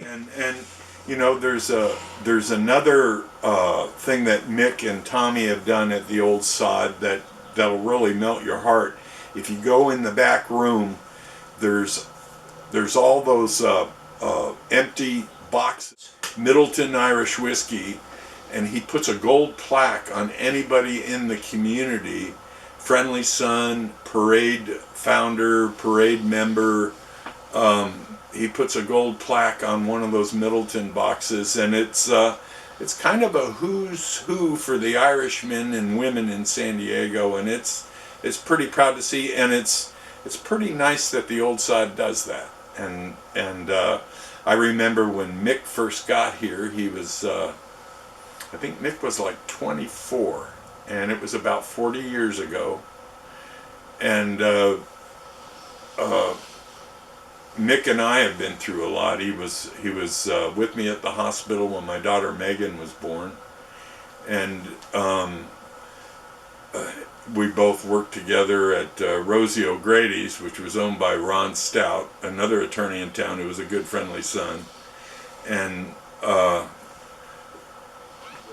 And you know, there's another thing that Mick and Tommy have done at the Ould Sod that'll really melt your heart. If you go in the back room, there's all those empty boxes, Midleton Irish whiskey, and he puts a gold plaque on anybody in the community, friendly son, parade founder, parade member. He puts a gold plaque on one of those Midleton boxes, and it's kind of a who's who for the Irishmen and women in San Diego, and it's pretty proud to see, and it's pretty nice that the Ould Sod does that. And I remember when Mick first got here, he was I think Mick was like 24, and it was about 40 years ago, and Mick and I have been through a lot. He was with me at the hospital when my daughter Megan was born, and we both worked together at Rosie O'Grady's, which was owned by Ron Stout, another attorney in town who was a good friendly son, and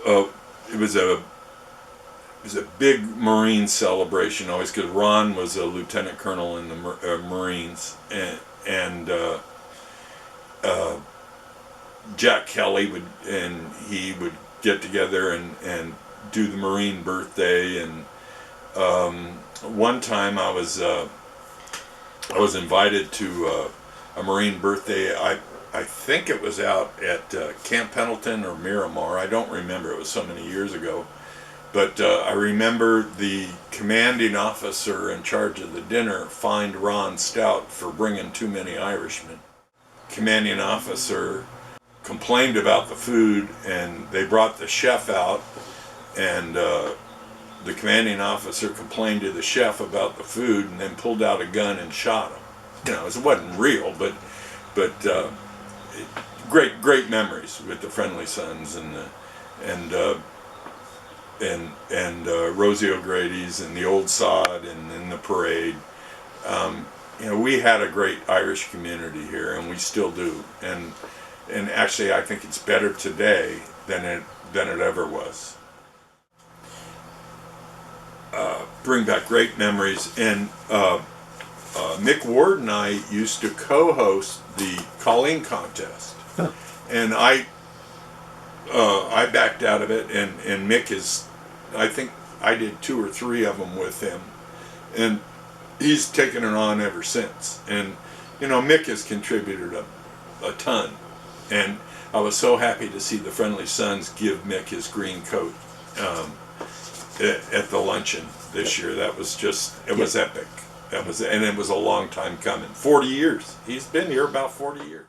it was a big Marine celebration always, because Ron was a lieutenant colonel in the Marines, and Jack Kelley would get together and do the Marine birthday. And one time I was invited to a Marine birthday. I think it was out at Camp Pendleton or Miramar. I don't remember. It was so many years ago. But I remember the commanding officer in charge of the dinner fined Ron Stout for bringing too many Irishmen. Commanding officer complained about the food, and they brought the chef out, and the commanding officer complained to the chef about the food, and then pulled out a gun and shot him. You know, it wasn't real, but great memories with the Friendly Sons and Rosie O'Grady's and the Ould Sod and the parade. You know, we had a great Irish community here, and we still do. And actually, I think it's better today than it ever was. Bring back great memories. And Mick Ward and I used to co-host the calling contest, and I backed out of it, and Mick I think I did 2 or 3 of them with him, and he's taken it on ever since. And you know, Mick has contributed a ton, and I was so happy to see the Friendly Sons give Mick his green coat at the luncheon this year. That was just, it was epic. And it was a long time coming. 40 years. He's been here about 40 years.